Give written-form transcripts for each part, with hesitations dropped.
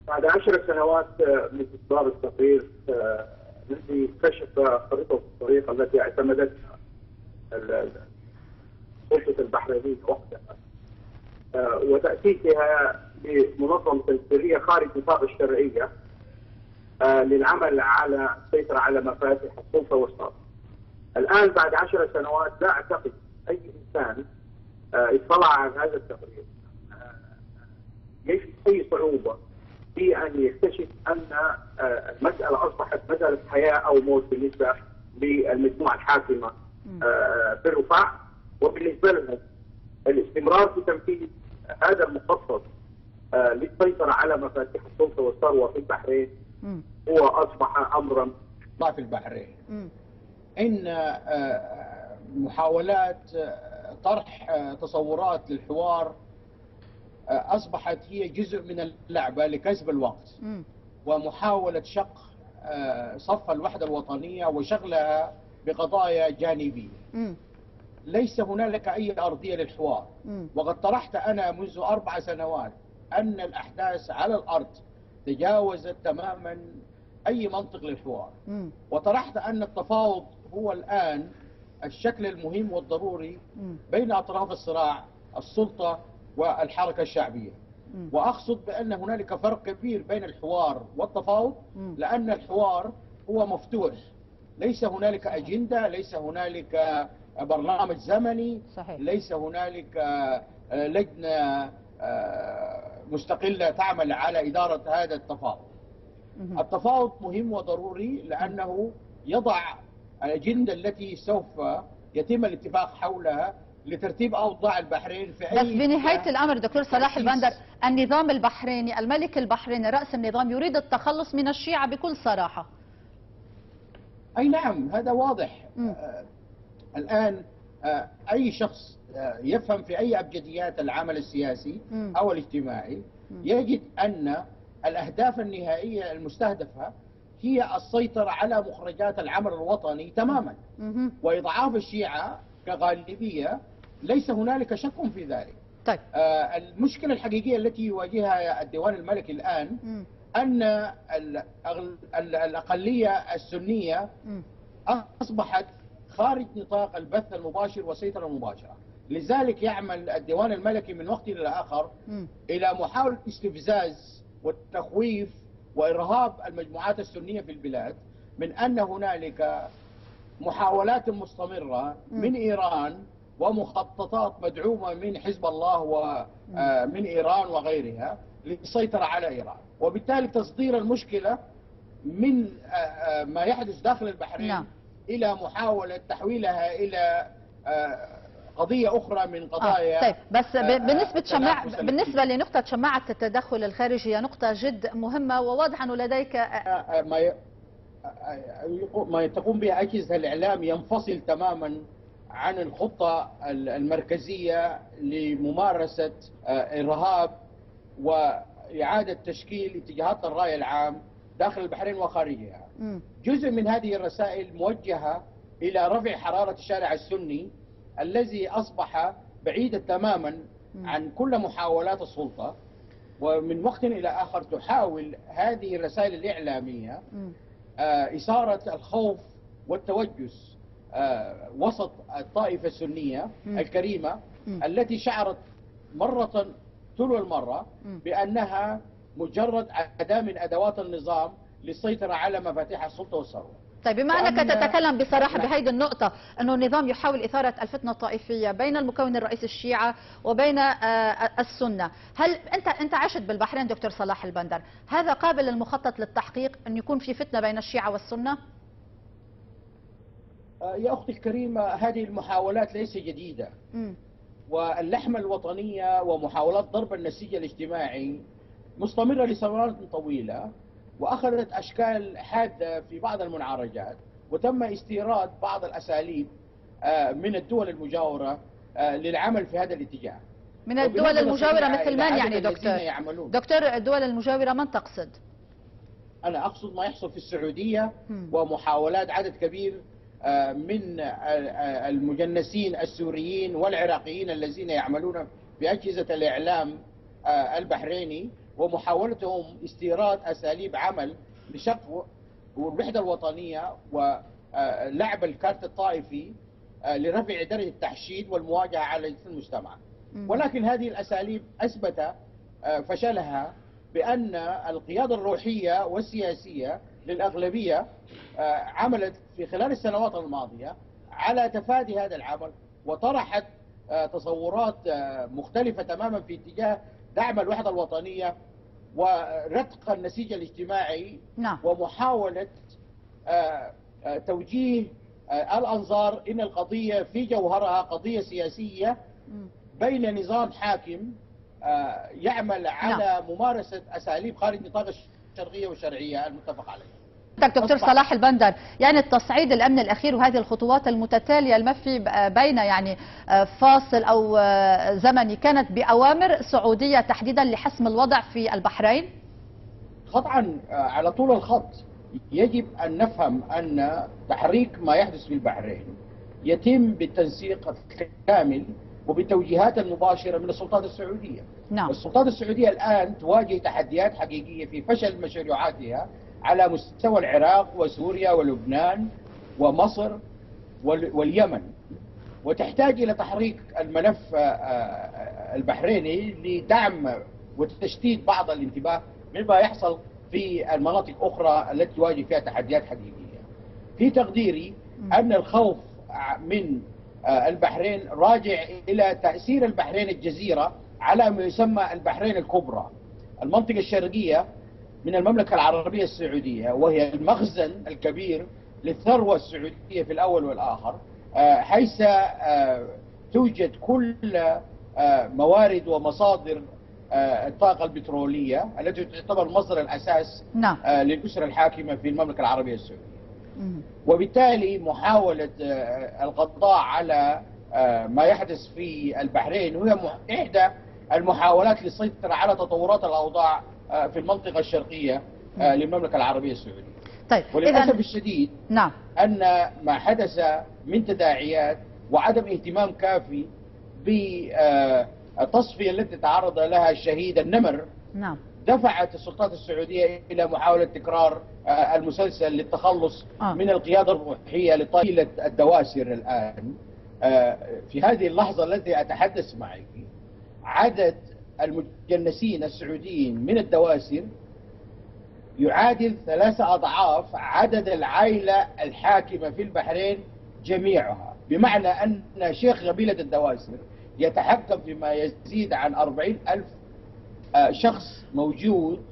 بعد 10 سنوات من إصدار التقرير الذي كشف خريطة الطريق التي اعتمدتها السلطة البحرينية وقتها وتأسيسها لمنظمة تنفيذية خارج نطاق الشرعية للعمل على السيطرة على مفاتيح السلطة والسلطة. الآن بعد 10 سنوات لا أعتقد أي إنسان اطلع على هذا التقرير يجد أي صعوبة في أن يكتشف أن المسألة أصبحت مسألة حياة أو موت بالنسبة للمجموعة الحاكمة في الرفاع، وبالنسبة لهم الاستمرار في تنفيذ هذا المخطط للسيطرة على مفاتيح السلطة والثروة في البحرين هو أصبح أمرا في البحرين. إن محاولات طرح تصورات للحوار أصبحت هي جزء من اللعبة لكسب الوقت ومحاولة شق صف الوحدة الوطنية وشغلها بقضايا جانبية. ليس هنالك أي أرضية للحوار، وقد طرحت أنا منذ 4 سنوات أن الأحداث على الأرض تجاوزت تماما أي منطق للحوار، وطرحت أن التفاوض هو الآن الشكل المهم والضروري بين أطراف الصراع، السلطة والحركة الشعبية. وأقصد بأن هنالك فرق كبير بين الحوار والتفاوض، لأن الحوار هو مفتوح، ليس هنالك أجندة، ليس هنالك برنامج زمني، صحيح. ليس هنالك لجنة مستقلة تعمل على إدارة هذا التفاوض. التفاوض مهم وضروري لأنه يضع الأجندة التي سوف يتم الاتفاق حولها لترتيب أوضاع البحرين في بس بنهاية الأمر دكتور صلاح البندر، النظام البحريني، الملك البحريني رأس النظام يريد التخلص من الشيعة بكل صراحة. أي نعم، هذا واضح. الآن أي شخص يفهم في أي أبجديات العمل السياسي أو الاجتماعي يجد أن الأهداف النهائية المستهدفة هي السيطرة على مخرجات العمل الوطني تماما، وإضعاف الشيعة كغالبية ليس هنالك شك في ذلك. طيب. المشكلة الحقيقية التي يواجهها الديوان الملكي الآن أن الأقلية السنية أصبحت خارج نطاق البث المباشر والسيطرة المباشرة. لذلك يعمل الديوان الملكي من وقت إلى آخر إلى محاولة استفزاز والتخويف وإرهاب المجموعات السنية في البلاد من أن هنالك محاولات مستمرة من إيران ومخططات مدعومة من حزب الله ومن إيران وغيرها للسيطرة على إيران، وبالتالي تصدير المشكلة من ما يحدث داخل البحرين إلى محاولة تحويلها إلى قضية أخرى من قضايا. طيب، بس بالنسبة لنقطة شماعة التدخل الخارجي هي نقطة جد مهمة، وواضح أنه لديك ما تقوم به أجهزة الإعلام ينفصل تماما عن الخطة المركزية لممارسة إرهاب وإعادة تشكيل اتجاهات الرأي العام داخل البحرين وخارجها. جزء من هذه الرسائل موجهة إلى رفع حرارة الشارع السني الذي أصبح بعيدا تماما عن كل محاولات السلطة، ومن وقت إلى آخر تحاول هذه الرسائل الإعلامية إثارة الخوف والتوجس وسط الطائفة السنية الكريمة التي شعرت مرة تلو المرة بأنها مجرد أداة من أدوات النظام للسيطرة على مفاتيح السلطة والثروة. طيب، بما أنك تتكلم بصراحة بهذه النقطة أنه النظام يحاول إثارة الفتنة الطائفية بين المكون الرئيسي الشيعة وبين السنة، هل أنت عشت بالبحرين دكتور صلاح البندر، هذا قابل للمخطط للتحقيق أن يكون في فتنة بين الشيعة والسنة؟ يا أختي الكريمة، هذه المحاولات ليست جديدة، واللحمة الوطنية ومحاولات ضرب النسيج الاجتماعي مستمرة لسنوات طويلة، وأخذت أشكال حادة في بعض المنعرجات، وتم استيراد بعض الأساليب من الدول المجاورة للعمل في هذا الاتجاه. من الدول المجاورة مثل من يعني دكتور الدول المجاورة من تقصد؟ أنا أقصد ما يحصل في السعودية ومحاولات عدد كبير من المجنسين السوريين والعراقيين الذين يعملون بأجهزة الإعلام البحريني ومحاولتهم استيراد أساليب عمل لشق الوحدة الوطنية ولعب الكارت الطائفي لرفع درجة التحشيد والمواجهة على المجتمع. ولكن هذه الأساليب أثبت فشلها بأن القيادة الروحية والسياسية للأغلبية عملت في خلال السنوات الماضية على تفادي هذا العمل، وطرحت تصورات مختلفة تماما في اتجاه دعم الوحدة الوطنية ورتق النسيج الاجتماعي. نعم. ومحاولة توجيه الأنظار إن القضية في جوهرها قضية سياسية بين نظام حاكم يعمل على ممارسة أساليب خارج نطاق الشرعية والشرعية المتفق عليها. دكتور صلاح البندر، يعني التصعيد الأمن الأخير وهذه الخطوات المتتالية المفي بين يعني فاصل أو زمني كانت بأوامر سعودية تحديدا لحسم الوضع في البحرين؟ قطعا على طول الخط يجب أن نفهم أن تحريك ما يحدث في البحرين يتم بالتنسيق الكامل وبالتوجيهات المباشرة من السلطات السعودية. نعم. السلطات السعودية الآن تواجه تحديات حقيقية في فشل مشروعاتها على مستوى العراق وسوريا ولبنان ومصر واليمن، وتحتاج إلى تحريك الملف البحريني لدعم وتشتيت بعض الانتباه مما يحصل في المناطق الأخرى التي تواجه فيها تحديات حقيقية. في تقديري أن الخوف من البحرين راجع إلى تأثير البحرين الجزيرة على ما يسمى البحرين الكبرى، المنطقة الشرقية من المملكة العربية السعودية، وهي المخزن الكبير للثروة السعودية في الأول والآخر، حيث توجد كل موارد ومصادر الطاقة البترولية التي تعتبر مصدر الأساس للأسرة الحاكمة في المملكة العربية السعودية. وبالتالي محاولة القضاء على ما يحدث في البحرين وهي إحدى المحاولات للسيطرة على تطورات الأوضاع في المنطقة الشرقية للمملكة العربية السعودية. طيب. وللأسف الشديد أن ما حدث من تداعيات وعدم اهتمام كافي بالتصفية التي تعرض لها الشهيد النمر دفعت السلطات السعودية إلى محاولة تكرار المسلسل للتخلص من القيادة الروحية لطائلة الدواسر. الآن في هذه اللحظة التي أتحدث معك عدد المجنسين السعوديين من الدواسر يعادل 3 أضعاف عدد العائلة الحاكمة في البحرين جميعها، بمعنى أن شيخ قبيلة الدواسر يتحكم فيما يزيد عن 40,000 شخص موجود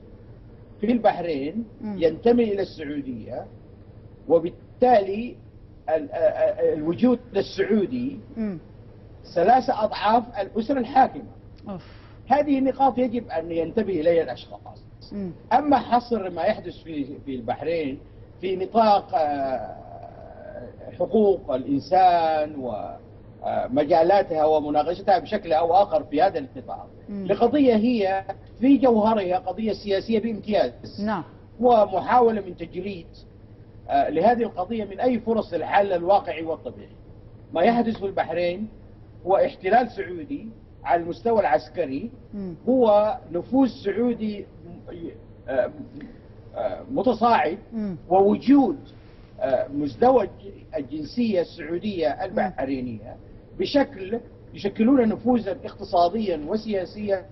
في البحرين ينتمي إلى السعودية، وبالتالي الوجود السعودي 3 أضعاف الأسرة الحاكمة. هذه نقاط يجب أن ينتبه إليها الأشخاص. أما حصر ما يحدث في البحرين في نطاق حقوق الإنسان ومجالاتها ومناقشتها بشكل أو آخر في هذا النطاق لقضية هي في جوهرها قضية سياسية بامتياز، ومحاولة من تجريد لهذه القضية من أي فرص الحل الواقعي والطبيعي. ما يحدث في البحرين هو احتلال سعودي على المستوى العسكري، هو نفوذ سعودي متصاعد، ووجود مزدوج الجنسية السعودية البحرينية بشكل يشكلون نفوذا اقتصاديا وسياسيا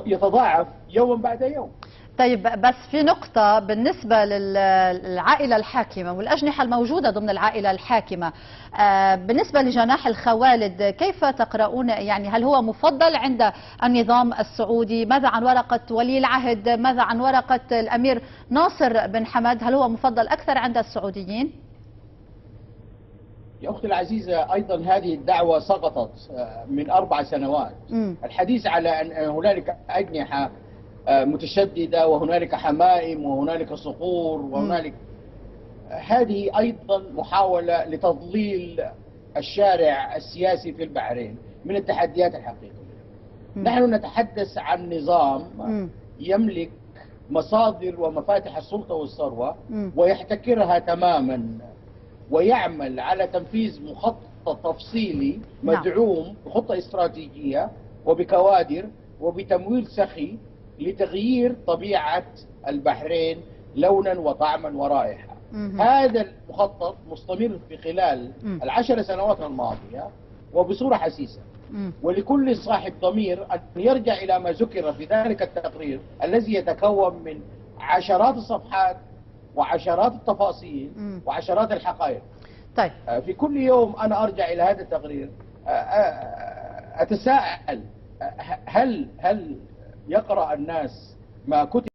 يتضاعف يوم بعد يوم. طيب، بس في نقطة بالنسبة للعائلة الحاكمة والأجنحة الموجودة ضمن العائلة الحاكمة، بالنسبة لجناح الخوالد كيف تقرؤون؟ يعني هل هو مفضل عند النظام السعودي؟ ماذا عن ورقة ولي العهد؟ ماذا عن ورقة الأمير ناصر بن حمد؟ هل هو مفضل أكثر عند السعوديين؟ يا أختي العزيزة، أيضا هذه الدعوة سقطت من 4 سنوات. الحديث على أن هنالك أجنحة متشددة وهنالك حمائم وهنالك صقور وهنالك، هذه أيضا محاولة لتضليل الشارع السياسي في البحرين من التحديات الحقيقية. نحن نتحدث عن نظام يملك مصادر ومفاتح السلطة والثروة ويحتكرها تماما، ويعمل على تنفيذ مخطط تفصيلي مدعوم بخطة استراتيجية وبكوادر وبتمويل سخي لتغيير طبيعة البحرين لونا وطعما ورائحة. هذا المخطط مستمر في خلال ال10 سنوات الماضية وبصورة حسيسة، ولكل صاحب ضمير أن يرجع إلى ما ذكر في ذلك التقرير الذي يتكون من عشرات الصفحات وعشرات التفاصيل وعشرات الحقائق. طيب في كل يوم أنا أرجع إلى هذا التقرير أتساءل هل يقرأ الناس ما كتب